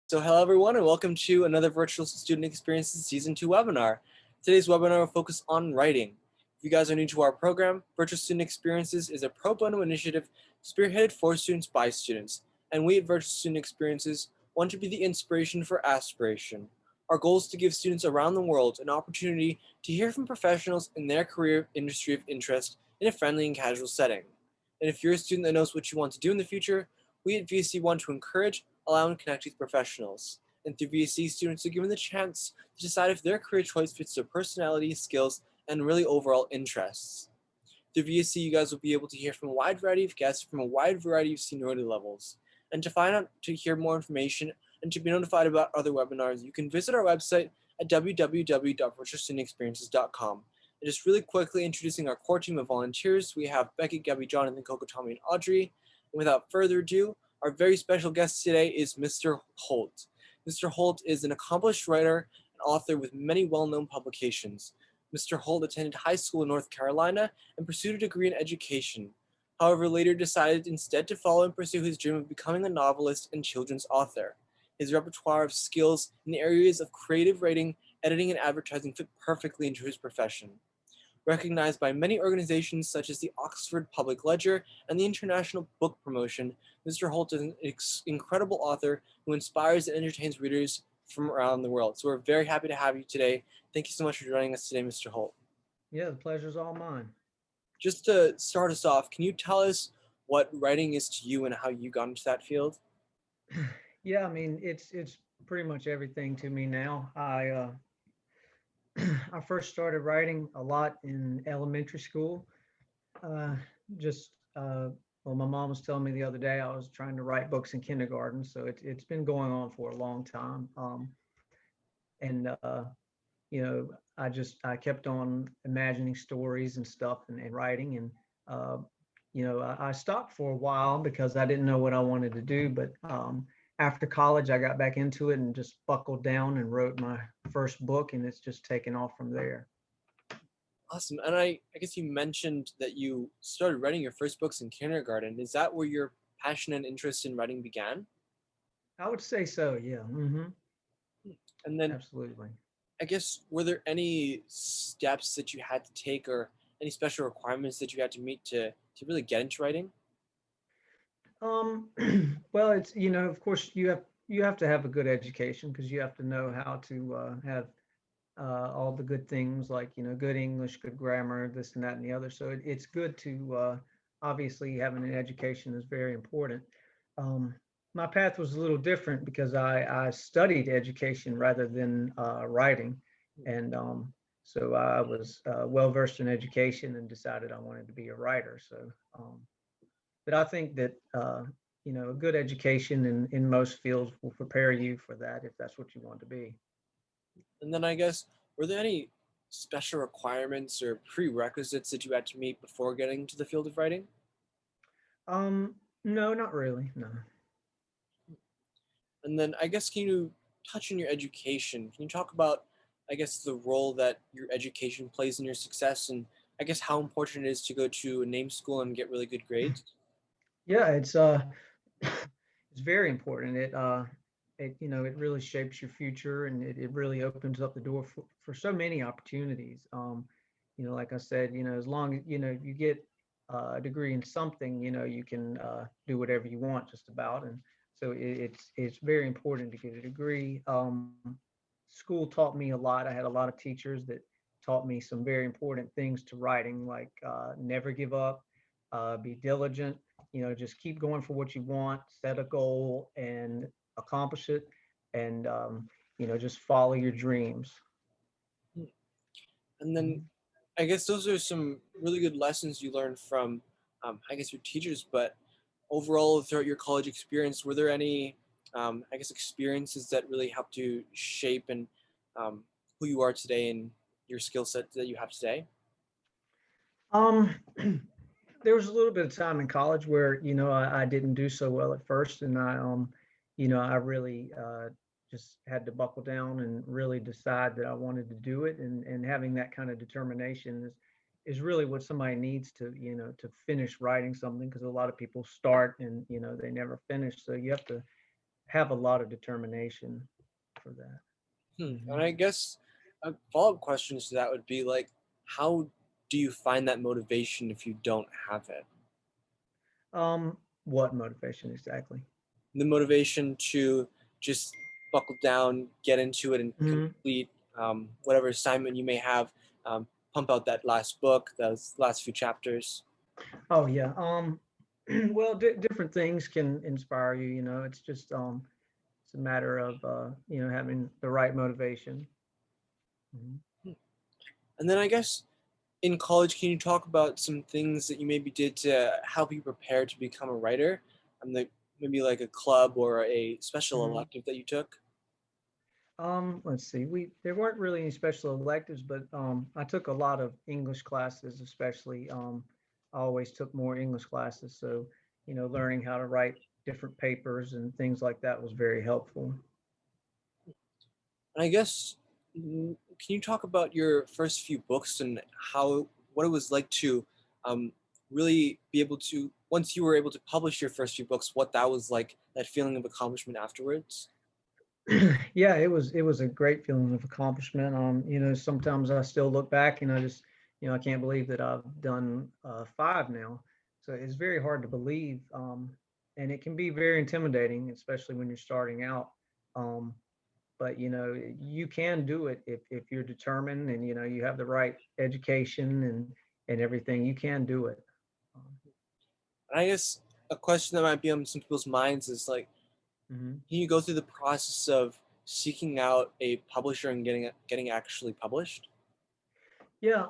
So hello everyone and welcome to another Virtual Student Experiences Season 2 webinar. Today's webinar will focus on writing. If you guys are new to our program, Virtual Student Experiences is a pro bono initiative spearheaded for students by students. And we at Virtual Student Experiences want to be the inspiration for aspiration. Our goal is to give students around the world an opportunity to hear from professionals in their career industry of interest in a friendly and casual setting. And if you're a student that knows what you want to do in the future, we at VSC want to encourage, allow, and connect with professionals. And through VSC, students are given the chance to decide if their career choice fits their personality, skills, and really overall interests. Through VSC, you guys will be able to hear from a wide variety of guests from a wide variety of seniority levels. And to find out, to hear more information, and to be notified about other webinars, you can visit our website at www.virtualstudentexperiences.com. And just really quickly introducing our core team of volunteers, we have Becket, Gabby, Jonathan, Coco, Tommy, and Audrey. And without further ado, our very special guest today is Mr. Holt. Mr. Holt is an accomplished writer and author with many well-known publications. Mr. Holt attended high school in North Carolina and pursued a degree in education. However, later decided instead to follow and pursue his dream of becoming a novelist and children's author. His repertoire of skills in the areas of creative writing, editing, and advertising fit perfectly into his profession. Recognized by many organizations such as the Oxford Public Ledger and the International Book Promotion, Mr. Holt is an incredible author who inspires and entertains readers from around the world. So we're very happy to have you today. Thank you so much for joining us today, Mr. Holt. Yeah, the pleasure's all mine. Just to start us off, can you tell us what writing is to you and how you got into that field? Yeah, I mean it's pretty much everything to me now. I first started writing a lot in elementary school. Uh, just well, my mom was telling me the other day I was trying to write books in kindergarten, so it's been going on for a long time. And I kept on imagining stories and stuff and writing and uh, I stopped for a while because I didn't know what I wanted to do. But after college, I got back into it and just buckled down and wrote my first book, and it's just taken off from there. Awesome. And I guess you mentioned that you started writing your first books in kindergarten. Is that where your passion and interest in writing began? I would say so. Yeah. And then Absolutely. I guess, were there any steps that you had to take or any special requirements that you had to meet to really get into writing? Um, well, it's of course, you have to have a good education because you have to know how to have all the good things like good English, good grammar, this and that and the other. So it's good to obviously having an education is very important. Um, my path was a little different because I studied education rather than writing, and so I was well versed in education and decided I wanted to be a writer. So, but I think that a good education in most fields will prepare you for that if that's what you want to be. And then I guess, were there any special requirements or prerequisites that you had to meet before getting into the field of writing? No, not really. No. And then I guess, can you touch on your education? Can you talk about, I guess, the role that your education plays in your success and I guess how important it is to go to a name school and get really good grades? Yeah, it's it's very important. It really shapes your future and it really opens up the door for so many opportunities. Like I said, as long as you get a degree in something, you can do whatever you want just about. And so it's very important to get a degree. School taught me a lot. I had a lot of teachers that taught me some very important things to writing, like never give up, be diligent, just keep going for what you want, set a goal and accomplish it, and just follow your dreams. And then Mhm. I guess those are some really good lessons you learned from, I guess, your teachers. But overall, throughout your college experience, were there any, I guess, experiences that really helped you shape and who you are today and your skill set that you have today? um there was a little bit of time in college where I didn't do so well at first, and I really just had to buckle down and really decide that I wanted to do it, and having that kind of determination is really what somebody needs to finish writing something, because a lot of people start and they never finish. So you have to have a lot of determination for that. And I guess a follow-up question to that would be like, how do you find that motivation if you don't have it? What motivation exactly? The motivation to just buckle down, get into it, and Mhm. complete whatever assignment you may have. Pump out that last book, those last few chapters. Oh yeah. Well, different things can inspire you. It's just it's a matter of having the right motivation. Mhm. And then I guess in college, can you talk about some things that you maybe did to help you prepare to become a writer? Like maybe like a club or a special Mhm. elective that you took? Let's see. We There weren't really any special electives, but I took a lot of English classes, especially. I always took more English classes, so learning how to write different papers and things like that was very helpful. And I guess, can you talk about your first few books and how what it was like to um, really be able to once you were able to publish your first few books, what that was like, that feeling of accomplishment afterwards? Yeah, it was a great feeling of accomplishment. Sometimes I still look back and I just, I can't believe that I've done five now. So it's very hard to believe, and it can be very intimidating, especially when you're starting out. Um, but you can do it if you're determined and you have the right education and everything. You can do it. Um, And I guess a question that might be on some people's minds is like, mhm. can you go through the process of seeking out a publisher and getting actually published? Yeah,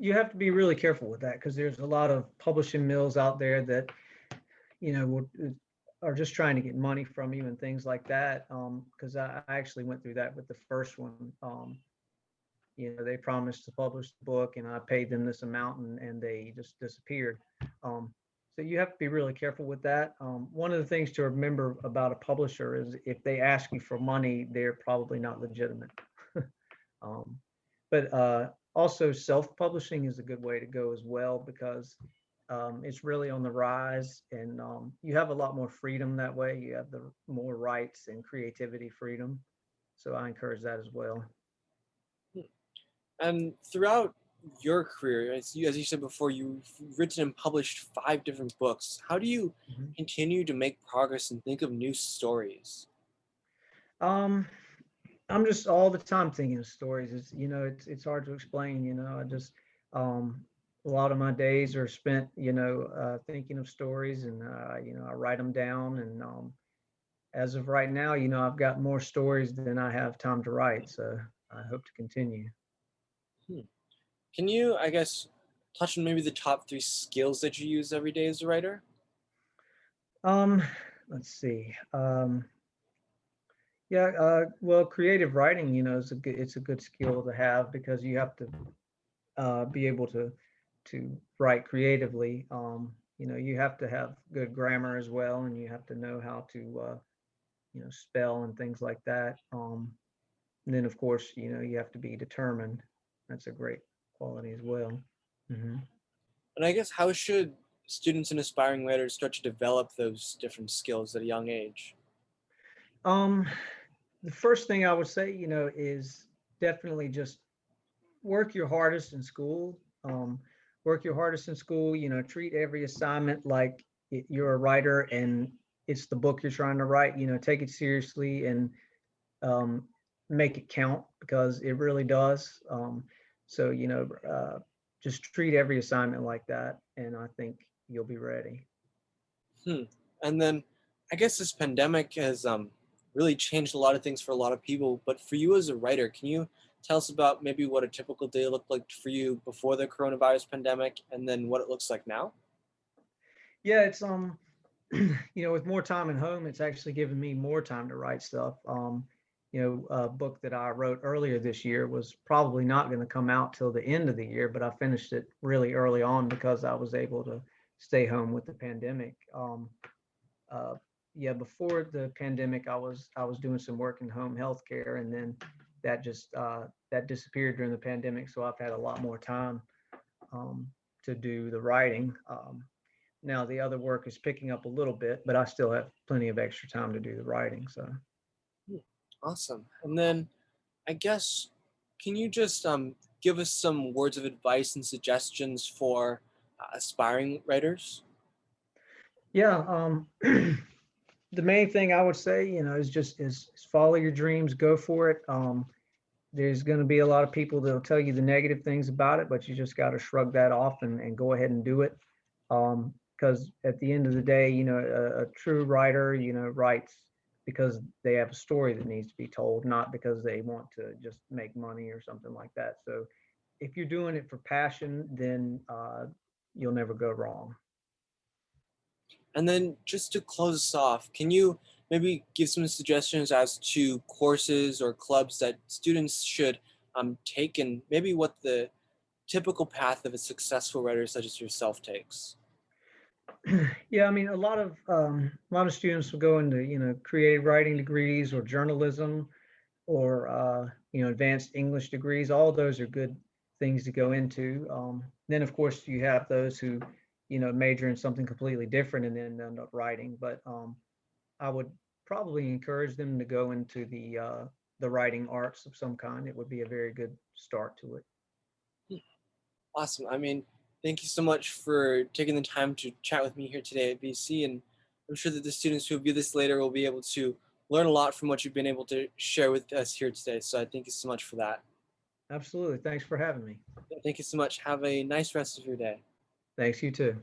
you have to be really careful with that because there's a lot of publishing mills out there that are just trying to get money from you and things like that. Because I actually went through that with the first one. They promised to publish the book, and I paid them this amount, and they just disappeared. Um, so you have to be really careful with that. One of the things to remember about a publisher is if they ask you for money, they're probably not legitimate. Um, but Also, self-publishing is a good way to go as well because it's really on the rise, and you have a lot more freedom that way. You have the more rights and creativity freedom. So I encourage that as well. And throughout your career, as you said before, you've written and published five different books. How do you Mhm. continue to make progress and think of new stories? Um, I'm just all the time thinking of stories. It's hard to explain. I just um, a lot of my days are spent thinking of stories, and I write them down. And as of right now, I've got more stories than I have time to write. So I hope to continue. Hmm. Can you, I guess, touch on maybe the top three skills that you use every day as a writer? Um, let's see. Yeah, well, creative writing, it's a good skill to have because you have to be able to write creatively. You have to have good grammar as well, and you have to know how to spell and things like that. And then, of course, you have to be determined. That's a great quality as well. Hmm. And I guess, how should students and aspiring writers start to develop those different skills at a young age? Um, the first thing I would say, is definitely just work your hardest in school. Work your hardest in school. Treat every assignment like you're a writer and it's the book you're trying to write. Take it seriously and um, make it count because it really does. So just treat every assignment like that, and I think you'll be ready. Hmm. And then I guess this pandemic has really changed a lot of things for a lot of people. But for you as a writer, can you tell us about maybe what a typical day looked like for you before the coronavirus pandemic and then what it looks like now? Yeah, it's with more time at home, it's actually given me more time to write stuff. A book that I wrote earlier this year was probably not going to come out till the end of the year, but I finished it really early on because I was able to stay home with the pandemic. Uh, yeah, before the pandemic, I was doing some work in home healthcare, and then that disappeared during the pandemic. So I've had a lot more time um, to do the writing. Now the other work is picking up a little bit, but I still have plenty of extra time to do the writing. So Hmm, awesome. And then I guess, can you just give us some words of advice and suggestions for aspiring writers? yeah, the main thing I would say, is just is follow your dreams, go for it. There's going to be a lot of people that'll tell you the negative things about it, but you just got to shrug that off and go ahead and do it. Because at the end of the day, a true writer, writes because they have a story that needs to be told, not because they want to just make money or something like that. So if you're doing it for passion, then you'll never go wrong. And then just to close us off, can you maybe give some suggestions as to courses or clubs that students should take, and maybe what the typical path of a successful writer such as yourself takes? Yeah, I mean, a lot of students will go into creative writing degrees or journalism or advanced English degrees. All those are good things to go into. Then of course you have those who major in something completely different and then end up writing. But I would probably encourage them to go into the writing arts of some kind. It would be a very good start to it. Awesome. I mean, thank you so much for taking the time to chat with me here today at BC. And I'm sure that the students who view this later will be able to learn a lot from what you've been able to share with us here today. So I thank you so much for that. Absolutely. Thanks for having me. Thank you so much. Have a nice rest of your day. Thanks, you too.